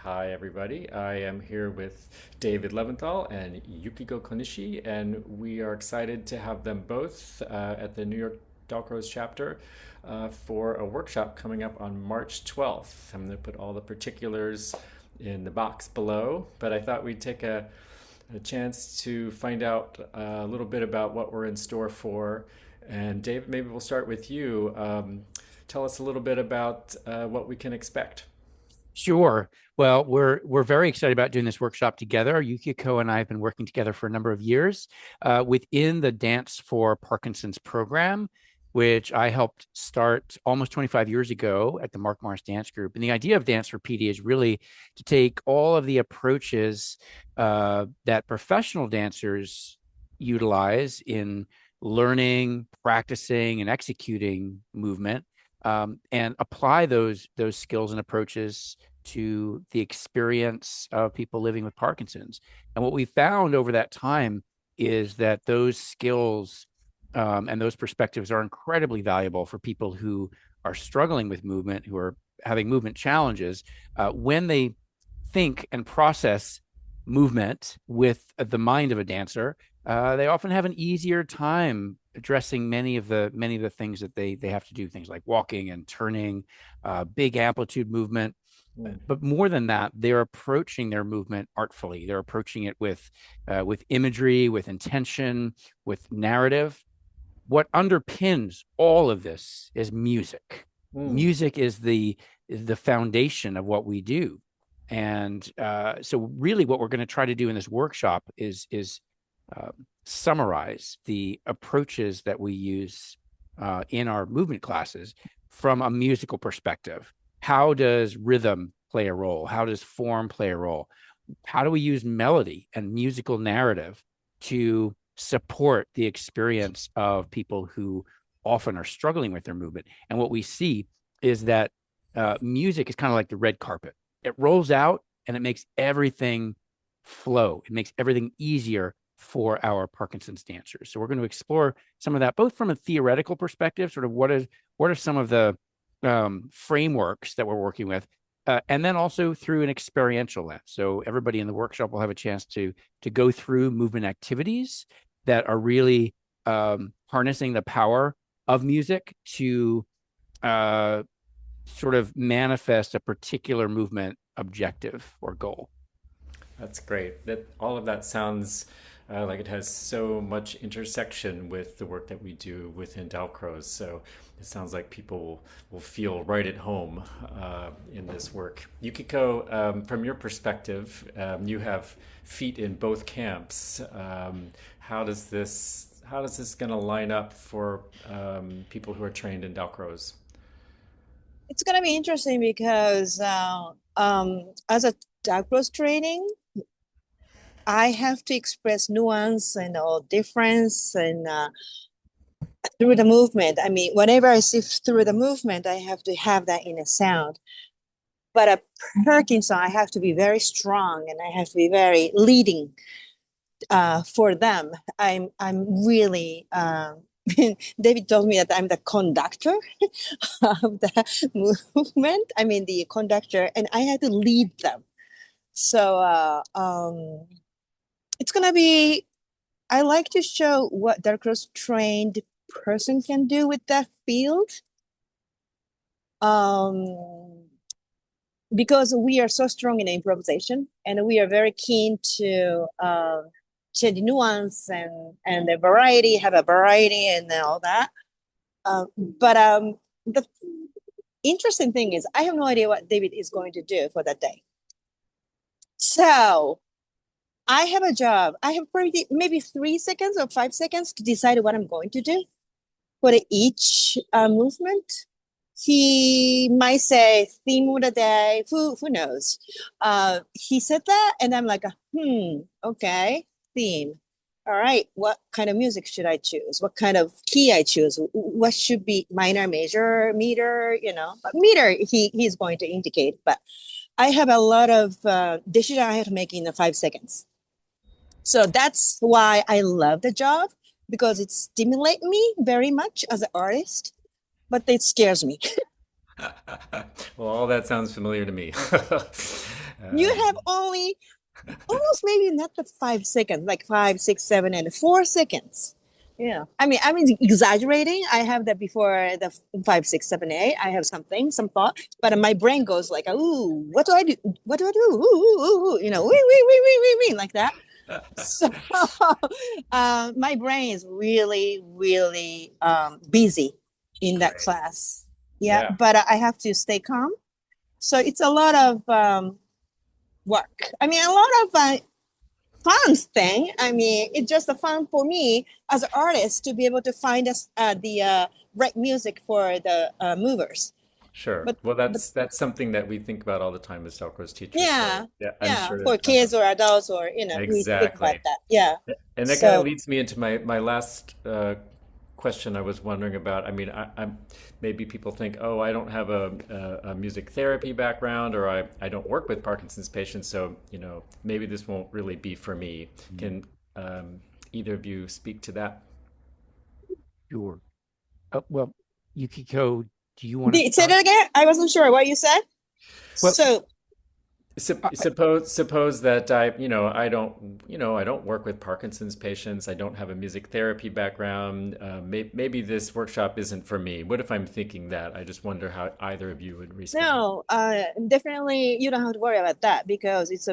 Hi, everybody. I am here with David Leventhal and Yukiko Konishi, and we are excited to have them both at the New York Dalcroze chapter for a workshop coming up on March 12th. I'm going to put all the particulars in the box below, but I thought we'd take a chance to find out a little bit about what we're in store for. And David, maybe we'll start with you. Tell us a little bit about what we can expect. Sure. Well, we're very excited about doing this workshop together. Yukiko and I have been working together for a number of years within the Dance for Parkinson's program, which I helped start almost 25 years ago at the Mark Morris Dance Group. And the idea of Dance for PD is really to take all of the approaches that professional dancers utilize in learning, practicing, and executing movement and apply those skills and approaches to the experience of people living with Parkinson's. And what we found over that time is that those skills and those perspectives are incredibly valuable for people who are struggling with movement, who are having movement challenges, when they think and process movement with the mind of a dancer. They often have an easier time addressing many of the things that they have to do, things like walking and turning, big amplitude movement. Mm. But more than that, they're approaching their movement artfully. They're approaching it with imagery, with intention, with narrative. What underpins all of this is music. Mm. Music is the foundation of what we do. And so really what we're going to try to do in this workshop is uh, summarize the approaches that we use in our movement classes from a musical perspective. How does rhythm play a role? How does form play a role? How do we use melody and musical narrative to support the experience of people who often are struggling with their movement? And what we see is that music is kind of like the red carpet. It rolls out and it makes everything flow. It makes everything easier for our Parkinson's dancers. So we're going to explore some of that, both from a theoretical perspective, sort of what are some of the frameworks that we're working with, and then also through an experiential lens. So everybody in the workshop will have a chance to go through movement activities that are really harnessing the power of music to sort of manifest a particular movement objective or goal. That's great. That all of that sounds like it has so much intersection with the work that we do within Dalcroze. So it sounds like people will feel right at home in this work. Yukiko, from your perspective, you have feet in both camps. How does this going to line up for people who are trained in Dalcroze? It's gonna be interesting because as a Dalcroze training, I have to express nuance and all difference and through the movement. I mean, whenever I see through the movement, I have to have that in a sound. But a Parkinson, I have to be very strong and I have to be very leading for them. I'm really David told me that I'm the conductor of the movement. I mean the conductor, and I had to lead them. So it's gonna be. I like to show what Darkro's trained person can do with that field. Um, because we are so strong in improvisation, and we are very keen to change nuance and the variety, have a variety, and all that. But the interesting thing is, I have no idea what David is going to do for that day. So I have a job. I have pretty, maybe 3 seconds or 5 seconds to decide what I'm going to do for each movement. He might say theme of the day. Who knows? He said that, and I'm like, okay, theme. All right, what kind of music should I choose? What kind of key I choose? What should be minor, major, meter? Meter. He's going to indicate, but I have a lot of decision I have to make in the 5 seconds. So that's why I love the job because it stimulates me very much as an artist, but it scares me. Well, all that sounds familiar to me. You have only almost maybe not the 5 seconds, like 5, 6, 7, and 4 seconds. Yeah. I mean, exaggerating. I have that before the 5, 6, 7, 8. I have some thought, but my brain goes like, ooh, what do I do? What do I do? Ooh, ooh, ooh, wee, like that. So my brain is really, really busy in that Great. class. Yeah, Yeah. but I have to stay calm. So it's a lot of work. I mean, a lot of fun thing. I mean, it's just a fun for me as an artist to be able to find us the right music for the movers. Sure. But Well, but that's something that we think about all the time as Dalcroze teachers. So yeah, yeah, I'm yeah, sure for that kids or adults or we think about exactly. that. Yeah. And that kind of So leads me into my last question I was wondering about. I mean, I'm maybe people think, oh, I don't have a music therapy background, or I don't work with Parkinson's patients, so maybe this won't really be for me. Can either of you speak to that? Sure. Well, Yukiko, do you want to say start? that again. I wasn't sure what you said. Well, So Suppose that I don't work with Parkinson's patients. I don't have a music therapy background. Maybe this workshop isn't for me. What if I'm thinking that? I just wonder how either of you would respond. no, definitely you don't have to worry about that because it's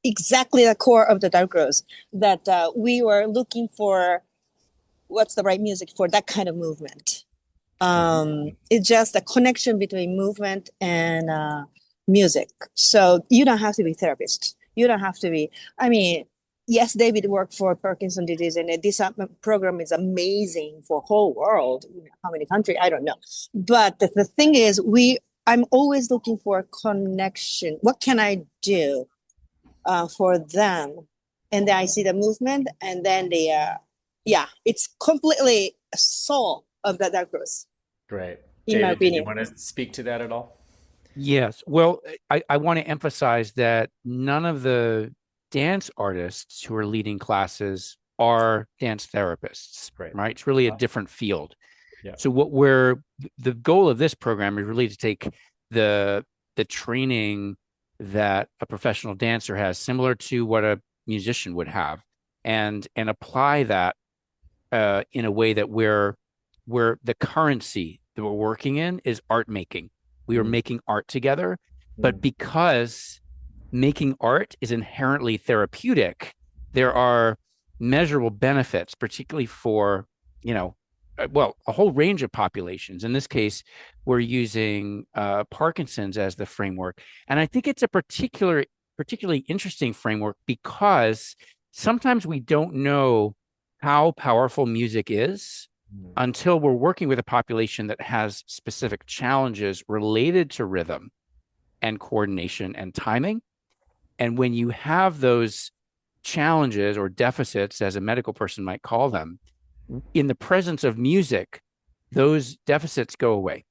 exactly the core of the Dalcroze that we were looking for what's the right music for that kind of movement. Mhm. It's just a connection between movement and music. So you don't have to be a therapist. You don't have to be. I mean, yes, David worked for Parkinson disease, and this program is amazing for whole world. How many countries? I don't know. But the thing is, I'm always looking for a connection. What can I do for them? And then I see the movement, and then yeah, it's completely a soul of the Dalcroze, Great. in my David, did you opinion. want to speak to that at all? yes. Well, I want to emphasize that none of the dance artists who are leading classes are dance therapists, Great. right? It's really a Uh, different field. yeah. So the goal of this program is really to take the the training that a professional dancer has, similar to what a musician would have, and apply that in a way that where the currency that we're working in is art making. We are Mm, making art together, but mm, because making art is inherently therapeutic, there are measurable benefits, particularly for, well, a whole range of populations. In this case, we're using Parkinson's as the framework. And I think it's a particularly interesting framework because sometimes we don't know how powerful music is mm, until we're working with a population that has specific challenges related to rhythm and coordination and timing. And when you have those challenges or deficits, as a medical person might call them, in the presence of music, those deficits go away.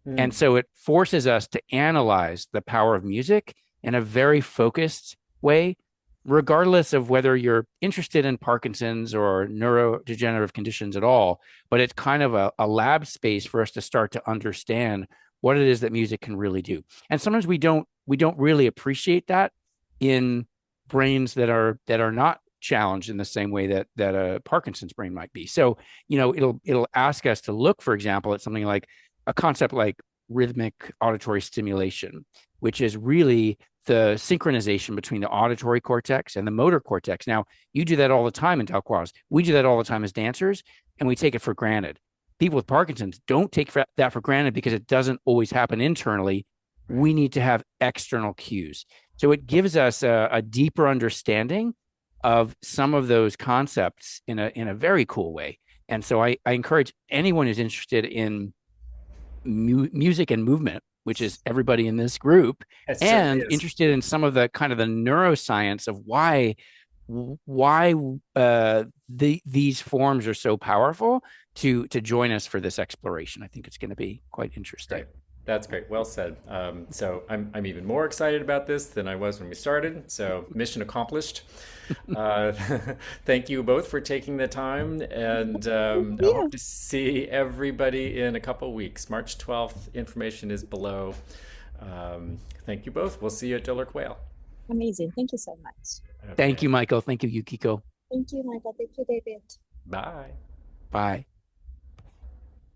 And mm. so it forces us to analyze the power of music in a very focused way, regardless of whether you're interested in Parkinson's or neurodegenerative conditions at all. But it's kind of a lab space for us to start to understand what it is that music can really do. And sometimes we don't really appreciate that in brains that are not challenged in the same way that a Parkinson's brain might be. So, it'll ask us to look, for example, at something like a concept like rhythmic auditory stimulation, which is really the synchronization between the auditory cortex and the motor cortex. Now, you do that all the time in Dalcroze. We do that all the time as dancers, and we take it for granted. People with Parkinson's don't take that for granted because it doesn't always happen internally. Right. We need to have external cues. So it gives us a deeper understanding of some of those concepts in a very cool way. And so I encourage anyone who's interested in music and movement, which is everybody in this group, It certainly and is. interested in some of the kind of the neuroscience of why these forms are so powerful to join us for this exploration. I think it's going to be quite interesting. Great. That's great. Well said. So I'm even more excited about this than I was when we started. So mission accomplished. Uh, thank you both for taking the time, and I Yeah. hope to see everybody in a couple weeks. March 12th. Information is below. Thank you both. We'll see you at Diller Quaile. Amazing. Thank you so much. Thank you, Michael. Thank you, Yukiko. Thank you, Michael. Thank you, David. Bye. Bye.